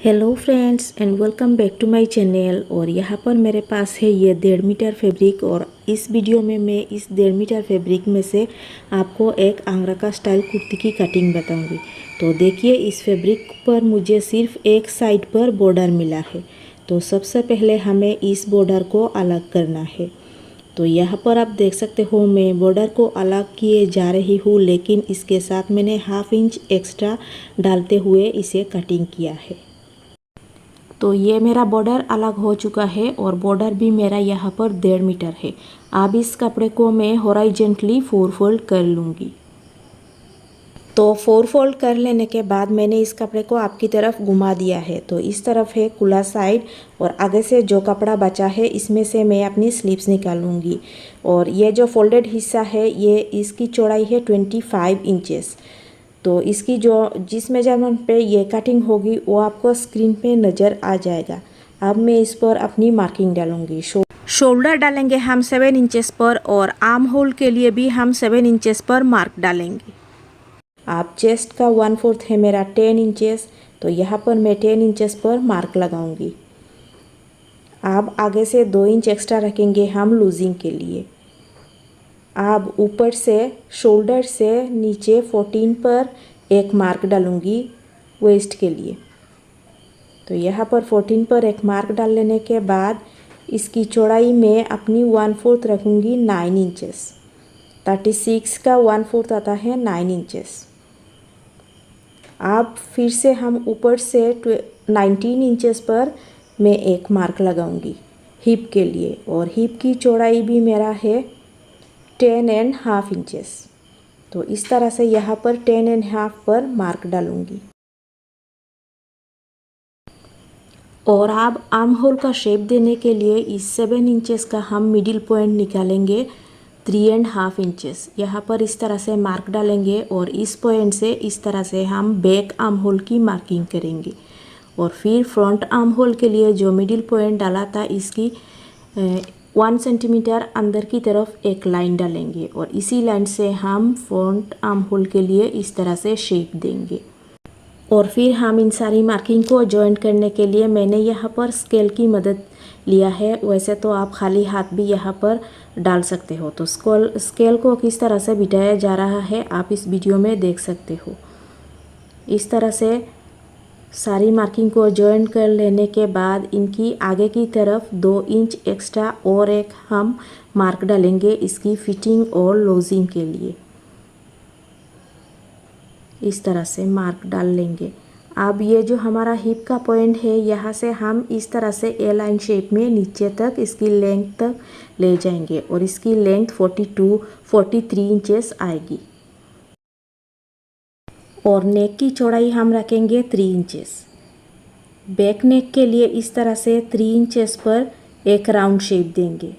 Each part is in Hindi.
Hello friends and welcome back to my channel. और यहाँ पर मेरे पास है ये 1.5 मीटर फैब्रिक और इस वीडियो में मैं इस 1.5 मीटर फैब्रिक में से आपको एक आंगरा का स्टाइल कुर्ती की कटिंग बताऊंगी। तो देखिए, इस फैब्रिक पर मुझे सिर्फ एक साइड पर बॉर्डर मिला है। तो सबसे पहले हमें इस बॉर्डर को अलग करना है। तो यहाँ पर आप देख सकते हो मैं बॉर्डर को अलग किए जा रही हूँ, लेकिन इसके साथ मैंने 1/2 इंच एक्स्ट्रा डालते हुए इसे कटिंग किया है। तो ये मेरा बॉर्डर अलग हो चुका है और बॉर्डर भी मेरा यहाँ पर 1.5 मीटर है। अब इस कपड़े को मैं हॉरिजॉन्टली 4 फोल्ड कर लूँगी। तो 4 फोल्ड कर लेने के बाद मैंने इस कपड़े को आपकी तरफ घुमा दिया है। तो इस तरफ है खुला साइड और आगे से जो कपड़ा बचा है इसमें से मैं अपनी स्लीव्स निकालूंगी। और ये जो फोल्डेड हिस्सा है ये इसकी चौड़ाई है 25 इंचेस। तो इसकी जो जिस मेजरमेंट पे ये कटिंग होगी वो आपको स्क्रीन पे नज़र आ जाएगा। अब मैं इस पर अपनी मार्किंग डालूंगी। शोल्डर डालेंगे हम 7 इंचेस पर और आर्म होल के लिए भी हम 7 इंचेस पर मार्क डालेंगे। आप चेस्ट का 1/4 है मेरा 10 इंचेस, तो यहाँ पर मैं 10 इंचेस पर मार्क लगाऊंगी। अब आगे से 2 इंच एक्स्ट्रा रखेंगे हम लूजिंग के लिए। अब ऊपर से शोल्डर से नीचे 14 पर एक मार्क डालूंगी वेस्ट के लिए। तो यहाँ पर 14 पर एक मार्क डाल लेने के बाद इसकी चौड़ाई में अपनी 1/4 रखूँगी 9 इंचेस। 36 का 1/4 आता है 9 इंचेस। अब फिर से हम ऊपर से 19 इंचेस पर मैं एक मार्क लगाऊंगी हिप के लिए। और हिप की चौड़ाई भी मेरा है 10.5 इंचेस। तो इस तरह से यहाँ पर 10.5 पर मार्क डालूंगी। और अब आर्म होल का शेप देने के लिए इस 7 इंचेस का हम मिडिल पॉइंट निकालेंगे 3.5 इंचेस। यहाँ पर इस तरह से मार्क डालेंगे और इस पॉइंट से इस तरह से हम बैक आर्म होल की मार्किंग करेंगे। और फिर फ्रंट आर्म होल के लिए जो मिडिल पॉइंट डाला था इसकी 1 सेंटीमीटर अंदर की तरफ एक लाइन डालेंगे और इसी लाइन से हम फ्रंट आर्म होल के लिए इस तरह से शेप देंगे। और फिर हम इन सारी मार्किंग को जॉइंट करने के लिए मैंने यहाँ पर स्केल की मदद लिया है। वैसे तो आप खाली हाथ भी यहाँ पर डाल सकते हो। तो स्केल को किस तरह से बिठाया जा रहा है आप इस वीडियो में देख सकते हो। इस तरह से सारी मार्किंग को जॉइन कर लेने के बाद इनकी आगे की तरफ 2 इंच एक्स्ट्रा और एक हम मार्क डालेंगे इसकी फिटिंग और लूजिंग के लिए। इस तरह से मार्क डाल लेंगे। अब ये जो हमारा हिप का पॉइंट है यहाँ से हम इस तरह से ए लाइन शेप में नीचे तक इसकी लेंथ तक ले जाएंगे और इसकी लेंथ 43 इंचेस आएगी। और नेक की चौड़ाई हम रखेंगे 3 इंचेस। बैक नेक के लिए इस तरह से 3 इंचेस पर एक राउंड शेप देंगे।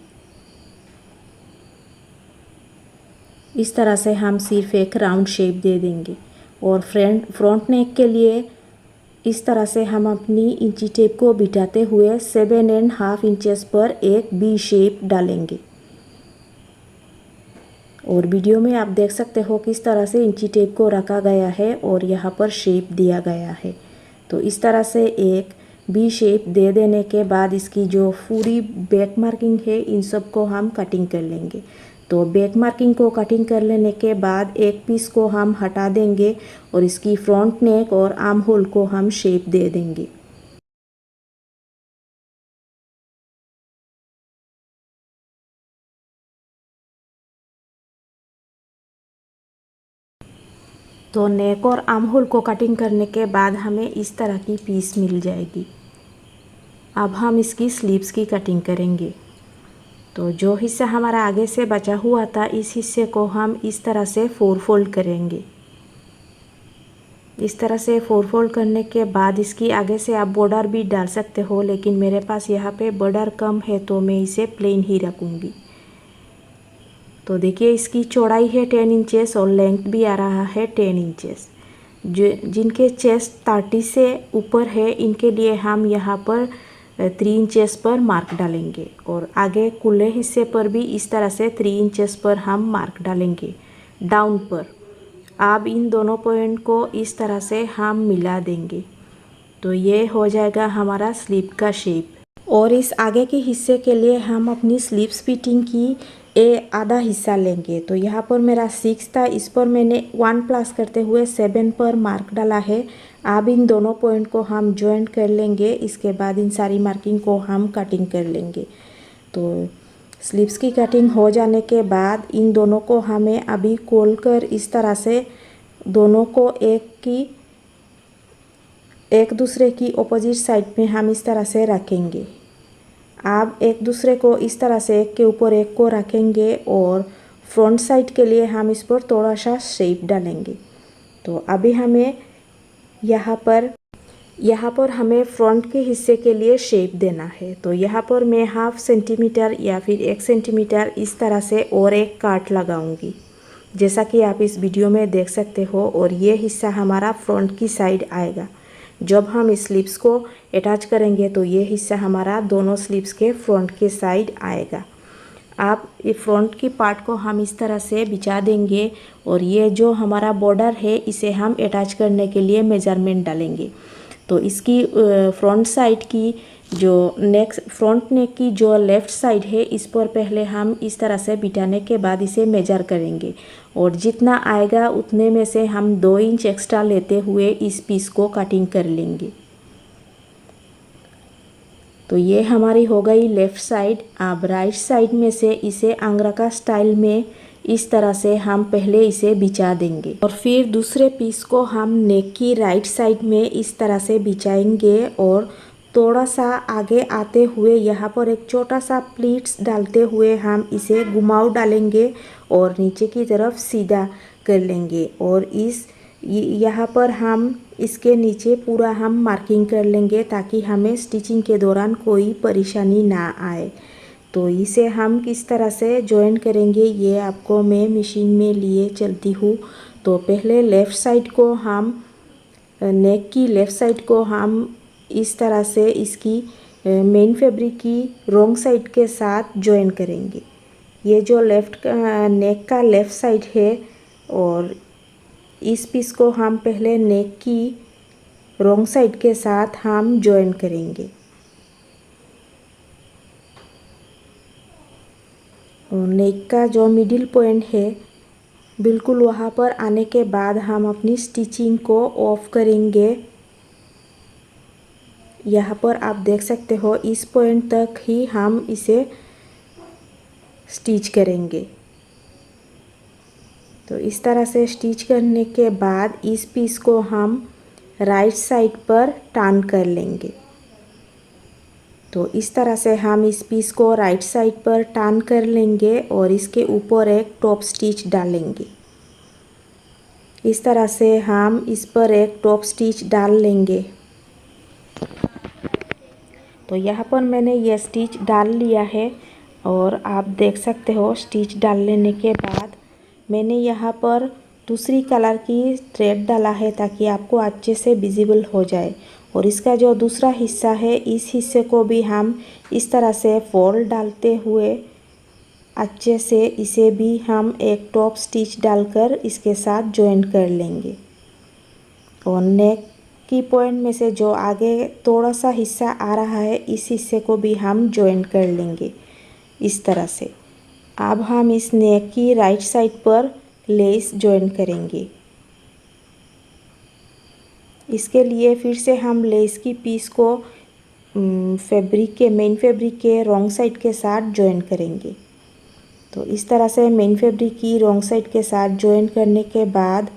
इस तरह से हम सिर्फ एक राउंड शेप दे देंगे। और फ्रंट नेक के लिए इस तरह से हम अपनी इंची टेप को बिठाते हुए 7.5 इंचेस पर एक बी शेप डालेंगे। और वीडियो में आप देख सकते हो किस तरह से इंची टेप को रखा गया है और यहाँ पर शेप दिया गया है। तो इस तरह से एक बी शेप दे देने के बाद इसकी जो पूरी बैक मार्किंग है इन सब को हम कटिंग कर लेंगे। तो बैक मार्किंग को कटिंग कर लेने के बाद एक पीस को हम हटा देंगे और इसकी फ्रंट नेक और आर्म होल को हम शेप दे देंगे। तो नेक और आर्म होल को कटिंग करने के बाद हमें इस तरह की पीस मिल जाएगी। अब हम इसकी स्लीव्स की कटिंग करेंगे। तो जो हिस्सा हमारा आगे से बचा हुआ था इस हिस्से को हम इस तरह से 4 फोल्ड करेंगे। इस तरह से 4 फोल्ड करने के बाद इसकी आगे से आप बॉर्डर भी डाल सकते हो, लेकिन मेरे पास यहाँ पे बॉर्डर कम है तो मैं इसे प्लेन ही रखूँगी। तो देखिए इसकी चौड़ाई है 10 इंचेस और लेंथ भी आ रहा है 10 इंचेस। जिनके चेस्ट 30 से ऊपर है इनके लिए हम यहाँ पर 3 इंचेस पर मार्क डालेंगे और आगे खुले हिस्से पर भी इस तरह से 3 इंचेस पर हम मार्क डालेंगे डाउन पर। अब इन दोनों पॉइंट को इस तरह से हम मिला देंगे। तो ये हो जाएगा हमारा स्लीव का शेप। और इस आगे के हिस्से के लिए हम अपनी स्लीव्स फिटिंग की आधा हिस्सा लेंगे। तो यहाँ पर मेरा 6 था, इस पर मैंने 1 प्लस करते हुए 7 पर मार्क डाला है। अब इन दोनों पॉइंट को हम जॉइंट कर लेंगे। इसके बाद इन सारी मार्किंग को हम कटिंग कर लेंगे। तो स्लीव्स की कटिंग हो जाने के बाद इन दोनों को हमें अभी खोल कर इस तरह से दोनों को एक दूसरे की ऑपोजिट साइड में हम इस तरह से रखेंगे। आप एक दूसरे को इस तरह से एक के ऊपर एक को रखेंगे और फ्रंट साइड के लिए हम इस पर थोड़ा सा शेप डालेंगे। तो अभी हमें यहाँ पर हमें फ्रंट के हिस्से के लिए शेप देना है। तो यहाँ पर मैं 1/2 सेंटीमीटर या फिर 1 सेंटीमीटर इस तरह से और एक काट लगाऊंगी, जैसा कि आप इस वीडियो में देख सकते हो। और ये हिस्सा हमारा फ्रंट की साइड आएगा। जब हम स्लीव्स को अटैच करेंगे तो ये हिस्सा हमारा दोनों स्लीव्स के फ्रंट के साइड आएगा। आप ये फ्रंट की पार्ट को हम इस तरह से बिछा देंगे और ये जो हमारा बॉर्डर है इसे हम अटैच करने के लिए मेजरमेंट डालेंगे। तो इसकी फ्रंट साइड की जो फ्रंट नेक की जो लेफ़्ट साइड है इस पर पहले हम इस तरह से बिठाने के बाद इसे मेजर करेंगे और जितना आएगा उतने में से हम 2 इंच एक्स्ट्रा लेते हुए इस पीस को कटिंग कर लेंगे। तो ये हमारी हो गई लेफ़्ट साइड। अब राइट साइड में से इसे अंगरखा स्टाइल में इस तरह से हम पहले इसे बिछा देंगे और फिर दूसरे पीस को हम नेक की राइट साइड में इस तरह से बिछाएंगे और थोड़ा सा आगे आते हुए यहाँ पर एक छोटा सा प्लीट्स डालते हुए हम इसे घुमाव डालेंगे और नीचे की तरफ सीधा कर लेंगे। और यहाँ पर हम इसके नीचे पूरा हम मार्किंग कर लेंगे ताकि हमें स्टिचिंग के दौरान कोई परेशानी ना आए। तो इसे हम किस तरह से जॉइन करेंगे ये आपको मैं मशीन में लिए चलती हूँ। तो पहले लेफ़्ट साइड को हम नेक की लेफ़्ट साइड को हम इस तरह से इसकी मेन फैब्रिक की रॉन्ग साइड के साथ जॉइन करेंगे। ये जो नेक का लेफ़्ट साइड है और इस पीस को हम पहले नेक की रॉन्ग साइड के साथ हम जॉइन करेंगे। और नेक का जो मिडिल पॉइंट है बिल्कुल वहाँ पर आने के बाद हम अपनी स्टिचिंग को ऑफ करेंगे। यहाँ पर आप देख सकते हो इस पॉइंट तक ही हम इसे स्टिच करेंगे। तो इस तरह से स्टिच करने के बाद इस पीस को हम राइट साइड पर टर्न कर लेंगे। तो इस तरह से हम इस पीस को राइट साइड पर टर्न कर लेंगे और इसके ऊपर एक टॉप स्टिच डालेंगे। इस तरह से हम इस पर एक टॉप स्टिच डाल लेंगे। तो यहाँ पर मैंने यह स्टिच डाल लिया है और आप देख सकते हो स्टिच डाल लेने के बाद मैंने यहाँ पर दूसरी कलर की थ्रेड डाला है ताकि आपको अच्छे से विजिबल हो जाए। और इसका जो दूसरा हिस्सा है इस हिस्से को भी हम इस तरह से फोल्ड डालते हुए अच्छे से इसे भी हम एक टॉप स्टिच डालकर इसके साथ जॉइन कर लेंगे। और नेक की पॉइंट में से जो आगे थोड़ा सा हिस्सा आ रहा है इस हिस्से को भी हम जॉइन कर लेंगे इस तरह से। अब हम इस नेक की राइट साइड पर लेस जॉइन करेंगे। इसके लिए फिर से हम लेस की पीस को मेन फैब्रिक के रॉन्ग साइड के साथ जॉइन करेंगे। तो इस तरह से मेन फैब्रिक की रॉन्ग साइड के साथ जॉइन करने के बाद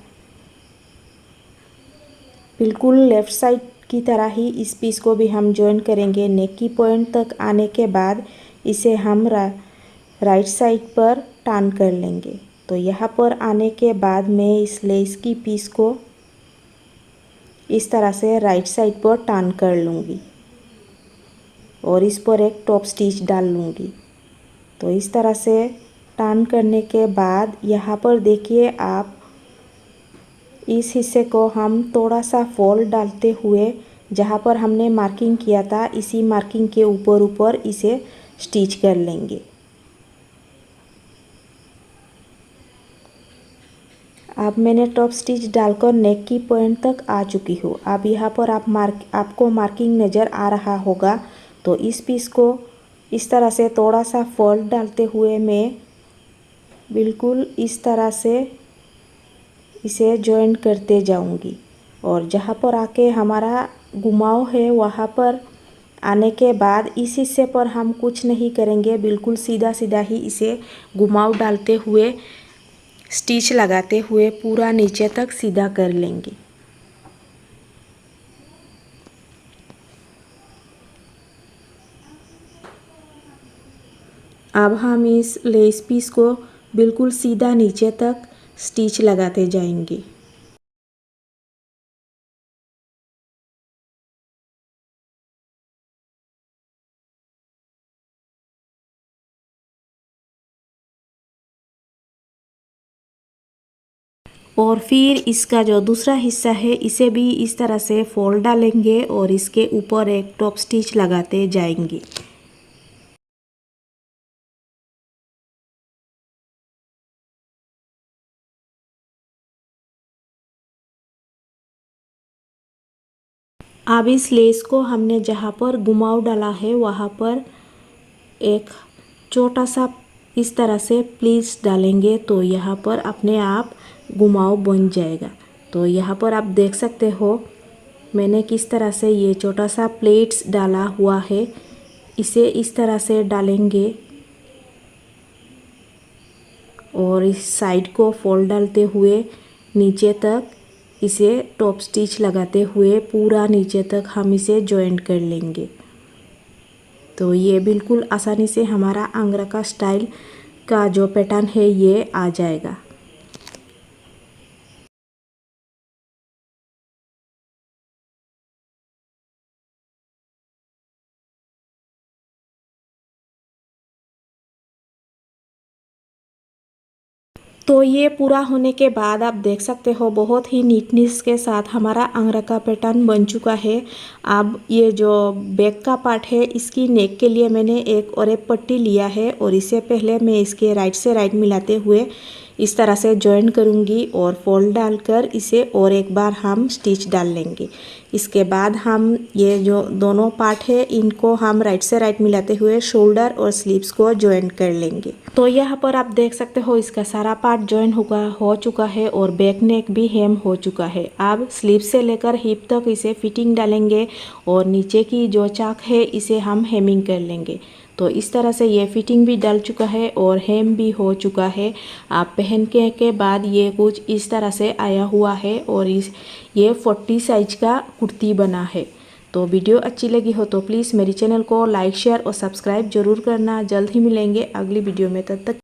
बिल्कुल लेफ़्ट साइड की तरह ही इस पीस को भी हम जॉइन करेंगे। नेक की पॉइंट तक आने के बाद इसे हम राइट साइड पर टर्न कर लेंगे। तो यहाँ पर आने के बाद मैं इस लेस की पीस को इस तरह से राइट साइड पर टर्न कर लूँगी और इस पर एक टॉप स्टिच डाल लूँगी। तो इस तरह से टर्न करने के बाद यहाँ पर देखिए आप इस हिस्से को हम थोड़ा सा फोल्ड डालते हुए जहाँ पर हमने मार्किंग किया था इसी मार्किंग के ऊपर इसे स्टिच कर लेंगे। अब मैंने टॉप स्टिच डालकर नेक की पॉइंट तक आ चुकी हूँ। अब यहाँ पर आपको मार्किंग नज़र आ रहा होगा। तो इस पीस को इस तरह से थोड़ा सा फोल्ड डालते हुए मैं बिल्कुल इस तरह से इसे जॉइंट करते जाऊंगी। और जहाँ पर आके हमारा घुमाव है वहाँ पर आने के बाद इस हिस्से पर हम कुछ नहीं करेंगे, बिल्कुल सीधा सीधा ही इसे घुमाव डालते हुए स्टिच लगाते हुए पूरा नीचे तक सीधा कर लेंगे। अब हम इस लेस पीस को बिल्कुल सीधा नीचे तक स्टिच लगाते जाएंगे। और फिर इसका जो दूसरा हिस्सा है इसे भी इस तरह से फोल्ड डालेंगे और इसके ऊपर एक टॉप स्टिच लगाते जाएंगे। अब इस लेस को हमने जहाँ पर घुमाव डाला है वहाँ पर एक छोटा सा इस तरह से प्लीट्स डालेंगे, तो यहाँ पर अपने आप घुमाव बन जाएगा। तो यहाँ पर आप देख सकते हो मैंने किस तरह से ये छोटा सा प्लेट्स डाला हुआ है। इसे इस तरह से डालेंगे और इस साइड को फोल्ड डालते हुए नीचे तक इसे टॉप स्टिच लगाते हुए पूरा नीचे तक हम इसे जॉइंट कर लेंगे। तो ये बिल्कुल आसानी से हमारा आंगरा का स्टाइल का जो पैटर्न है ये आ जाएगा। तो ये पूरा होने के बाद आप देख सकते हो बहुत ही नीटनेस के साथ हमारा आंगरा का पैटर्न बन चुका है। अब ये जो बैक का पार्ट है इसकी नेक के लिए मैंने एक और एक पट्टी लिया है और इसे पहले मैं इसके राइट से राइट मिलाते हुए इस तरह से जॉइन करूँगी और फोल्ड डालकर इसे और एक बार हम स्टिच डाल लेंगे। इसके बाद हम ये जो दोनों पार्ट है इनको हम राइट से राइट मिलाते हुए शोल्डर और स्लीव्स को जॉइन कर लेंगे। तो यहाँ पर आप देख सकते हो इसका सारा पार्ट जॉइन हो चुका है और बैक नेक भी हेम हो चुका है। अब स्लीव से लेकर हिप तक इसे फिटिंग डालेंगे और नीचे की जो चाक है इसे हम हेमिंग कर लेंगे। तो इस तरह से ये फिटिंग भी डल चुका है और हेम भी हो चुका है। आप पहन के बाद ये कुछ इस तरह से आया हुआ है और ये 40 साइज का कुर्ती बना है। तो वीडियो अच्छी लगी हो तो प्लीज़ मेरी चैनल को लाइक शेयर और सब्सक्राइब जरूर करना। जल्द ही मिलेंगे अगली वीडियो में, तब तक